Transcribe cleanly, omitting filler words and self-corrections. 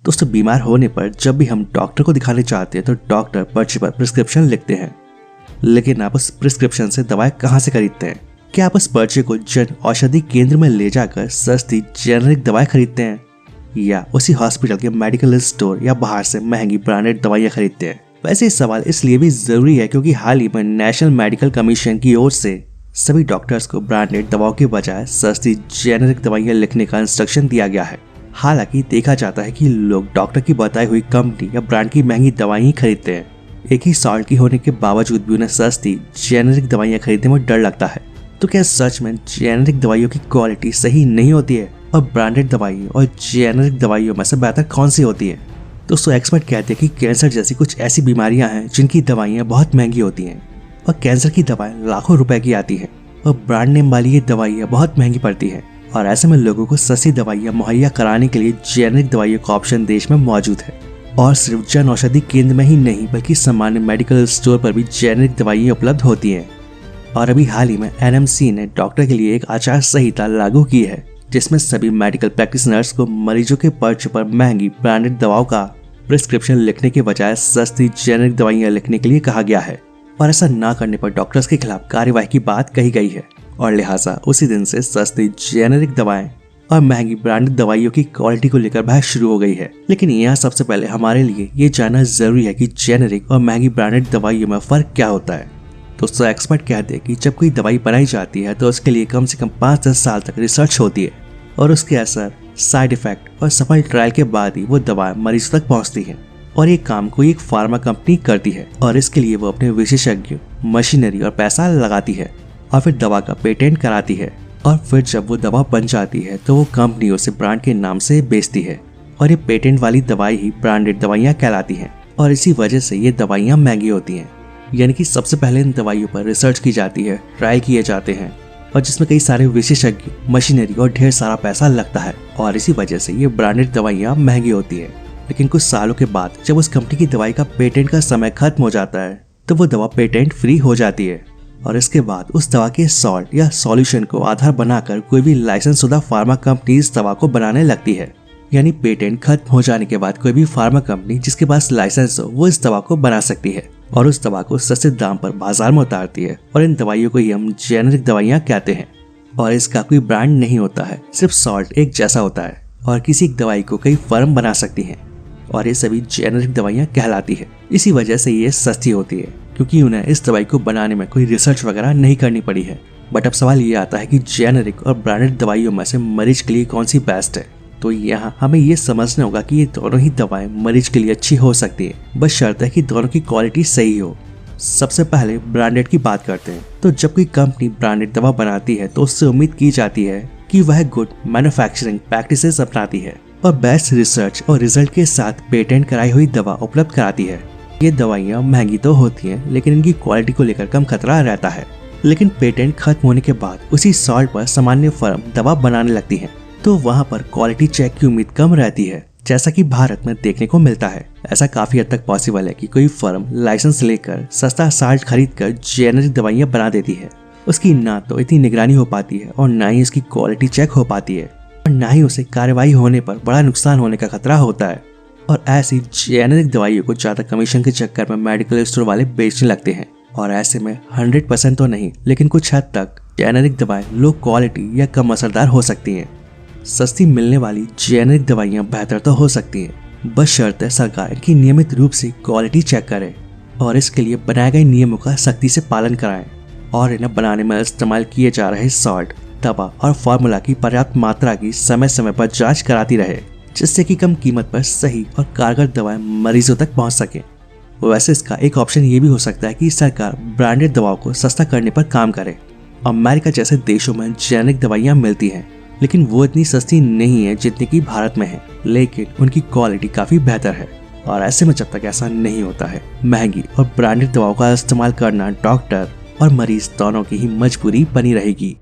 दोस्तों, बीमार होने पर जब भी हम डॉक्टर को दिखाने चाहते हैं तो डॉक्टर पर्ची पर प्रिस्क्रिप्शन लिखते हैं, लेकिन आप उस प्रिस्क्रिप्शन से दवाएं कहाँ से खरीदते हैं? क्या आप उस पर्ची को जन औषधि केंद्र में ले जाकर सस्ती जेनेरिक दवाएं खरीदते हैं, या उसी हॉस्पिटल के मेडिकल स्टोर या बाहर से महंगी ब्रांडेड दवाइयां खरीदते हैं? वैसे ये सवाल इसलिए भी जरूरी है क्योंकि हाल ही में नेशनल मेडिकल कमीशन की ओर से सभी डॉक्टर्स को ब्रांडेड दवाओं के बजाय सस्ती जेनेरिक दवाइयां लिखने का इंस्ट्रक्शन दिया गया है। हालांकि देखा जाता है कि लोग डॉक्टर की बताई हुई कंपनी या ब्रांड की महंगी दवाई ही खरीदते हैं। एक ही सॉल्ट की होने के बावजूद भी उन्हें सस्ती जेनेरिक दवाइयां खरीदने में डर लगता है। तो क्या सच में जेनेरिक दवाइयों की क्वालिटी सही नहीं होती है, और ब्रांडेड दवाइयों और जेनेरिक दवाइयों में से बेहतर कौन सी होती है? दोस्तों, एक्सपर्ट कहते हैं कि कैंसर जैसी कुछ ऐसी बीमारियां हैं जिनकी दवाइयां बहुत महंगी होती हैं, और कैंसर की दवाएं लाखों रुपए की आती है, और ब्रांड नेम वाली ये दवाइयां बहुत महंगी पड़ती है। और ऐसे में लोगों को सस्ती दवाइयां मुहैया कराने के लिए जेनेरिक दवाइयों का ऑप्शन देश में मौजूद है। और सिर्फ जन औषधि केंद्र में ही नहीं बल्कि सामान्य मेडिकल स्टोर पर भी जेनेरिक दवाइयां उपलब्ध होती हैं। और अभी हाल ही में NMC ने डॉक्टर के लिए एक आचार संहिता लागू की है, जिसमें सभी मेडिकल प्रैक्टिशनर्स को मरीजों के पर्चे पर महंगी ब्रांडेड दवाओं का प्रिस्क्रिप्शन लिखने के बजाय सस्ती जेनेरिक दवाइयां लिखने के लिए कहा गया है। और ऐसा ना करने पर डॉक्टर्स के खिलाफ कार्यवाही की बात कही गई है, और लिहाजा उसी दिन से सस्ती जेनेरिक दवाएं और महंगी ब्रांडेड दवाइयों की क्वालिटी को लेकर बहस शुरू हो गई है। लेकिन यहाँ सबसे पहले हमारे लिए ये जानना जरूरी है कि जेनेरिक और महंगी ब्रांडेड दवाइयों में फर्क क्या होता है। दोस्तों, एक्सपर्ट कहते हैं कि जब कोई दवाई बनाई जाती है तो उसके लिए कम से कम 5-10 साल तक रिसर्च होती है, और उसके असर, साइड इफेक्ट और सफल ट्रायल के बाद ही वो दवा मरीज तक पहुंचती है। और ये काम कोई एक फार्मा कंपनी करती है, और इसके लिए वो अपने विशेषज्ञ, मशीनरी और पैसा लगाती है, और फिर दवा का पेटेंट कराती है। और फिर जब वो दवा बन जाती है तो वो कंपनी उसे ब्रांड के नाम से बेचती है, और ये पेटेंट वाली दवाई ही ब्रांडेड दवाइयाँ कहलाती हैं। और इसी वजह से ये दवाइयाँ महंगी होती हैं। यानी कि सबसे पहले इन दवाइयों पर रिसर्च की जाती है, ट्रायल किए जाते हैं, और जिसमें कई सारे विशेषज्ञ, मशीनरी और ढेर सारा पैसा लगता है, और इसी वजह से ये ब्रांडेड दवाइयाँ महंगी होती है। लेकिन कुछ सालों के बाद जब उस कंपनी की दवाई का पेटेंट का समय खत्म हो जाता है तो वो दवा पेटेंट फ्री हो जाती है, और इसके बाद उस दवा के सॉल्ट या सॉल्यूशन को आधार बनाकर कोई भी लाइसेंस शुदा फार्मा कंपनी इस दवा को बनाने लगती है। यानी पेटेंट खत्म हो जाने के बाद कोई भी फार्मा कंपनी जिसके पास लाइसेंस हो वो इस दवा को बना सकती है, और उस दवा को सस्ते दाम पर बाजार में उतारती है। और इन दवाइयों को ही हम जेनेरिक दवाइयाँ कहते हैं। और इसका कोई ब्रांड नहीं होता है, सिर्फ सॉल्ट एक जैसा होता है, और किसी एक दवाई को कई फर्म बना सकती हैं, और ये सभी जेनेरिक दवाइयाँ कहलाती है। इसी वजह से ये सस्ती होती है, क्योंकि उन्हें इस दवाई को बनाने में कोई रिसर्च वगैरह नहीं करनी पड़ी है। बट अब सवाल ये आता है कि जेनेरिक और ब्रांडेड दवाइयों में से मरीज के लिए कौन सी बेस्ट है? तो यहाँ हमें ये समझना होगा कि ये दोनों ही दवाएं मरीज के लिए अच्छी हो सकती है, बस शर्त है कि दोनों की क्वालिटी सही हो। सबसे पहले ब्रांडेड की बात करते हैं। तो जब कोई कंपनी ब्रांडेड दवा बनाती है तो उससे उम्मीद की जाती है कि वह गुड मैन्युफैक्चरिंग प्रैक्टिसेस अपनाती है और बेस्ट रिसर्च और रिजल्ट के साथ पेटेंट कराई हुई दवा उपलब्ध कराती है। ये दवाइयाँ महंगी तो होती हैं, लेकिन इनकी क्वालिटी को लेकर कम खतरा रहता है। लेकिन पेटेंट खत्म होने के बाद उसी सॉल्ट पर सामान्य फर्म दवा बनाने लगती है, तो वहाँ पर क्वालिटी चेक की उम्मीद कम रहती है, जैसा कि भारत में देखने को मिलता है। ऐसा काफी हद तक पॉसिबल है कि कोई फर्म लाइसेंस लेकर सस्ता सॉल्ट खरीद कर जेनेरिक दवाइयाँ बना देती है। उसकी ना तो इतनी निगरानी हो पाती है, और ना ही उसकी क्वालिटी चेक हो पाती है, और ना ही उसे कार्रवाई होने पर बड़ा नुकसान होने का खतरा होता है। और ऐसी जेनेरिक दवाइयों को ज्यादा कमीशन के चक्कर में मेडिकल स्टोर वाले बेचने लगते हैं। और ऐसे में 100% तो नहीं, लेकिन कुछ हद तक जेनेरिक दवाएं लो क्वालिटी या कम असरदार हो सकती हैं। सस्ती मिलने वाली जेनेरिक दवाइयां बेहतर तो हो सकती हैं, बस शर्त है सरकार की नियमित रूप से क्वालिटी चेक करे, और इसके लिए बनाए गए नियमों का सख्ती से पालन कराएं, और इन्हें बनाने में इस्तेमाल किए जा रहे सॉल्ट, दवा और फार्मूला की पर्याप्त मात्रा की समय समय पर जांच कराती रहे, जिससे कि कम कीमत पर सही और कारगर दवाएं मरीजों तक पहुंच सके। वैसे इसका एक ऑप्शन ये भी हो सकता है कि सरकार ब्रांडेड दवाओं को सस्ता करने पर काम करे। अमेरिका जैसे देशों में जेनेरिक दवाइयाँ मिलती हैं, लेकिन वो इतनी सस्ती नहीं है जितनी कि भारत में है, लेकिन उनकी क्वालिटी काफ़ी बेहतर है। और ऐसे में जब तक ऐसा नहीं होता है, महंगी और ब्रांडेड दवाओं का इस्तेमाल करना डॉक्टर और मरीज दोनों की ही मजबूरी बनी रहेगी।